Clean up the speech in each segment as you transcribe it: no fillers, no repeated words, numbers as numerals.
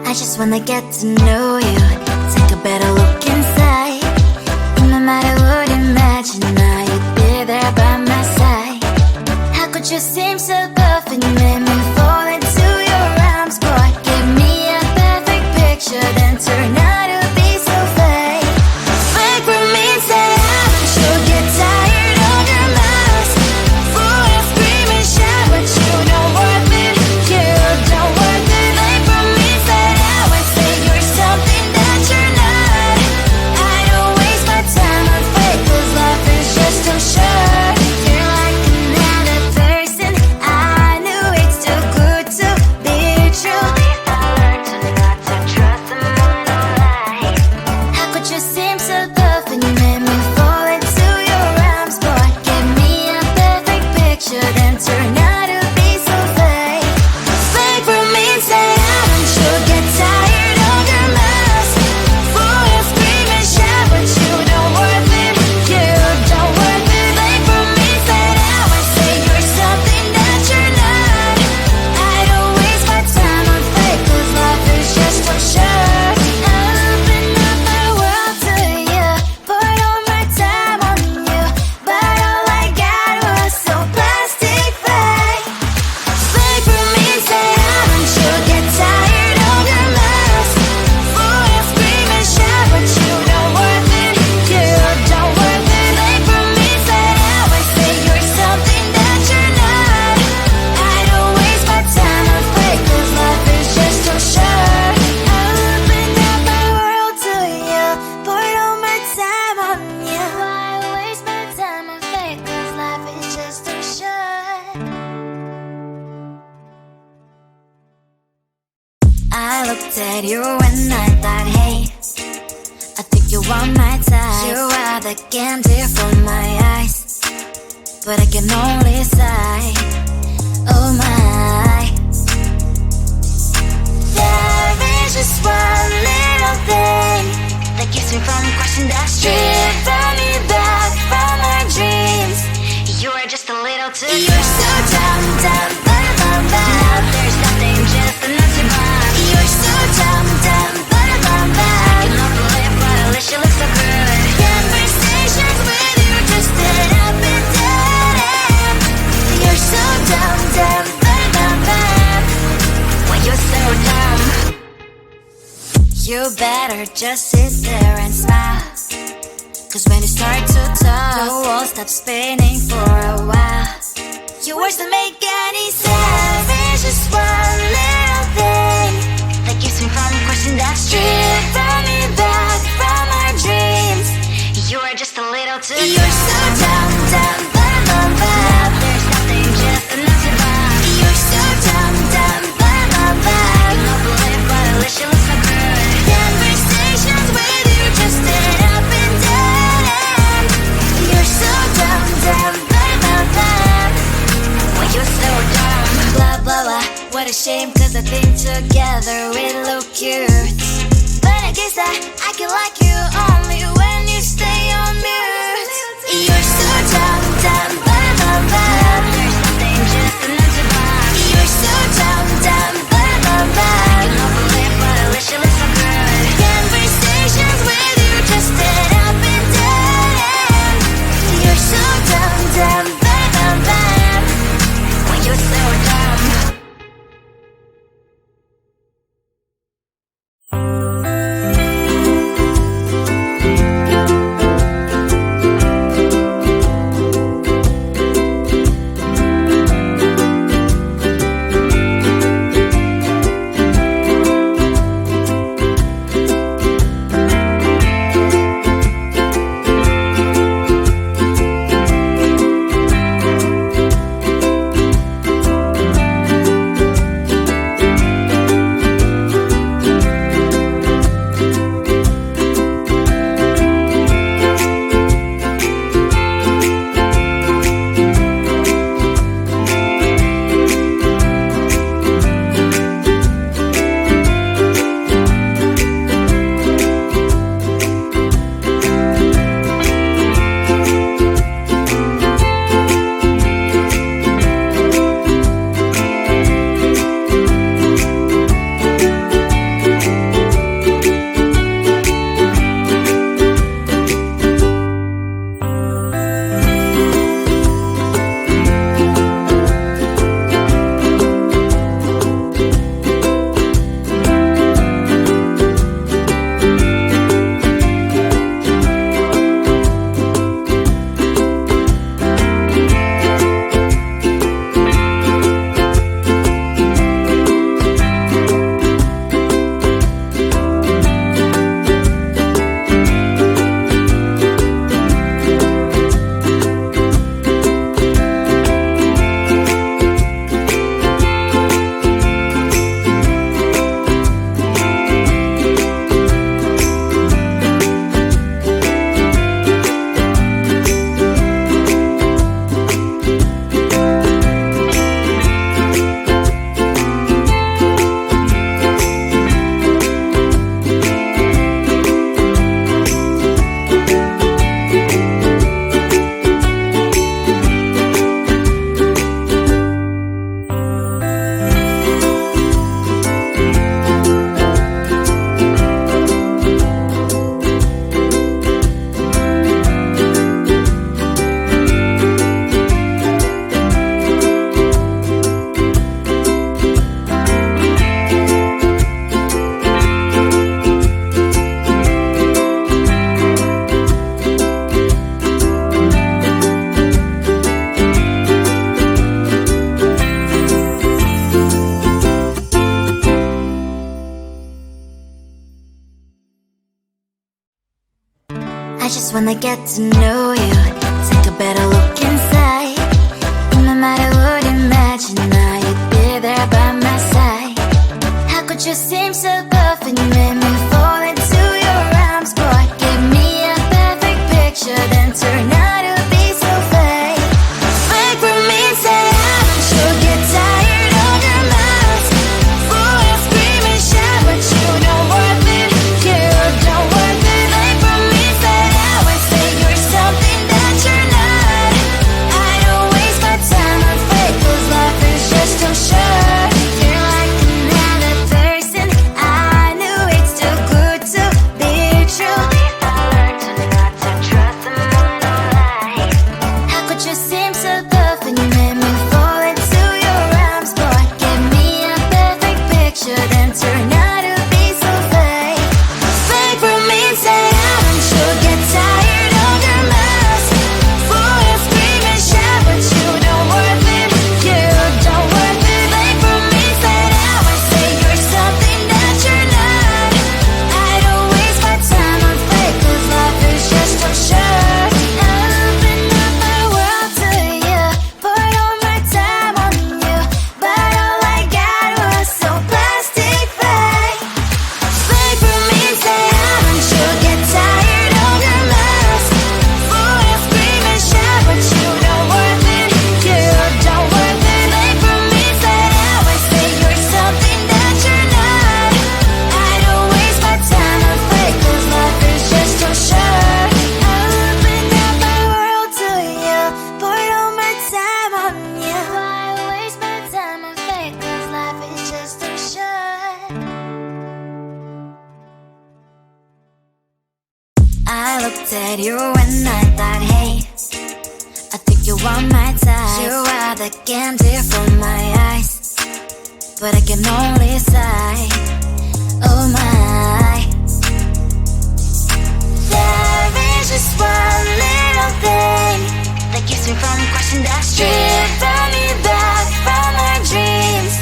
I just wanna get to know you, take a better look inside. In my mind I would imagine now you'd be there by my side. How could you seem so perfect, you made me fall into your arms, boy. Give me a perfect picture, then turn out to be so fake. Fake means that I should get tired of your lies. Fool and scream and shout, but you don't worth it, you don't worth it. Fake means that I would say you're something that you're not. I don't waste my time on fake, cause life is just too short. You're like another person, I knew it's too good to be true. I learned to not to trust someone no lie. How could you seem so perfect, you made me fall into your arms, boy. Give me a perfect picture, then turn out to be so fake. Fake means that I should get tired of your lies. Fool and scream and shout, but you don't worth it, you don't worth it. Fake means that I would say you're something that you're not. I don't waste my time on fake, cause life is just too short. I open up my world to you, poured all my time on you, but all I got was so plastic fake. Fake means that I should get tired of your lies. Fool and scream and shout, but you don't worth it, you don't worth it. Fake means that I would say you're something that you're not. I don't waste my time on fake, cause life is just too short. I opened up my world to you, poured all my time on you. Why waste my time on fake, cause life is just too short. I looked at you and I thought, hey, I think you want my type. You are the candy from my eyes, but I can only sigh. Oh my, there is just one little thing that keeps me from crossing that street. Drive me back from my dreams. You are just a little too You're so dumb, dumb, bum, now there's nothing, just enough to bomb. You're so dumb, dumb, bum, I can not believe, but at least you look so good. Conversations with you just end up in dead end. You're so dumb, dumb, bum, when you're so dumb. You better just sit there and smile, cause when you start to talk, the world stops spinning for a while. Your words don't make any sense. There's just one little thing that keeps me from crossing that street. Drive me back from our dreams. You are just a little too You're so dumb, dumb, bum, now there's nothing, just enough to bomb. You're so dumb, dumb, bum, I can not believe, but at least you look so good. Conversations with you just end up in dead end. You're so dumb, dumb, when you're so dumb. Blah, blah, blah, what a shame, cause I think together we look cute. But I guess I can like you only when you stay on mute. You're so dumb, dumb, there's nothing, just enough to bomb. You're so dumb, dumb, I can not believe, but at least you look so good. Conversations with you just end up in dead end. You're so dumb, dumb, when you're so dumb. when I get to know you, take a better look inside. No matter what, imagine now you'd be there by my side. How could you seem so perfect? You made me fall into your arms, boy. Give me a perfect picture, then turn out to be so fake. Fake for me, say I don't you get tired of your mouth. Fool, you scream and shout, but you don't worth it. You don't worth it. Fake for me, say I would say you're something that you're not. I don't waste my time on fake, 'cause life is just too short. You're like another person. I knew it's too good to be true. I learned to not to trust someone I like. How could you seem so perfect? You made me fall into your arms, boy. Give me a perfect picture, then turn out to be so fake. Fake for me, say I don't you get tired of your mask. Fool, you scream and shout, but you don't worth it. You don't worth it. Fake for me, say I would say you're something that you're not. I don't waste my time on fake, 'cause life is just too short. I open up my world to you, poured all my time on you, but all I got was so plastic fake. Fake for me, say I don't you get tired of your mask. Fool, you scream and shout, but you don't worth it. You don't worth it. Fake for me, say I would say you're something that you're not. I don't waste my time on fake, 'cause life is just too short. I opened up my world to you, poured all my time on you. Why waste my time on fake, 'cause life is just too short. I looked at you and I thought, hey, I think you are my type. You are the candy from my eyes, but I can only sigh. Oh my, there is just one little thing that keeps me from crossing that street. Drive me back from my dreams.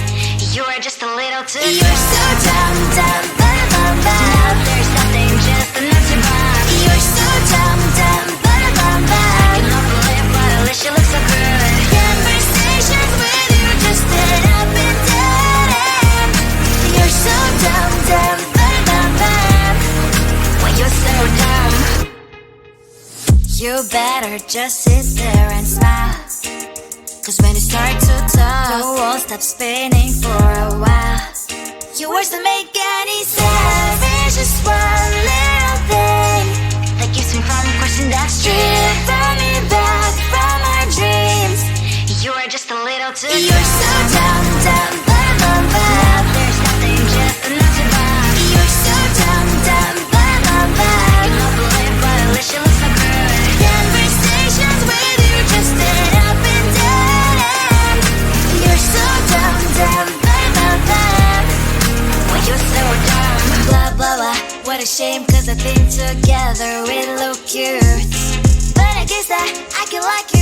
You are just a little too close. You're so dumb, dumb, bum, bum, bum. Now there's nothing just enough to buy. You're so dumb, dumb, bum, bum, bum. I can not believe, but at least you look so good. Conversations with you just end up in dead end. You're so dumb, dumb, bum, bum, bum. When you're so dumb, you better just sit there and smile, 'cause when you start to talk, the world stops spinning for a while. Your words don't make any sense. There's just one little thing that keeps me from crossing that street. Bring me back from my dreams. You are just a little too close. You're so dumb, dumb, bum, bum, bum. Now there's nothing just enough to buy. You're so dumb, dumb, bum, bum, bum. I cannot believe, but at least you look so good. Conversations with you just end up in dead end. You're so dumb, dumb, bum, bum, bum. When you're so dumb. Blah, blah, blah. What a shame, 'cause I think together we look cute. But I guess that I can like you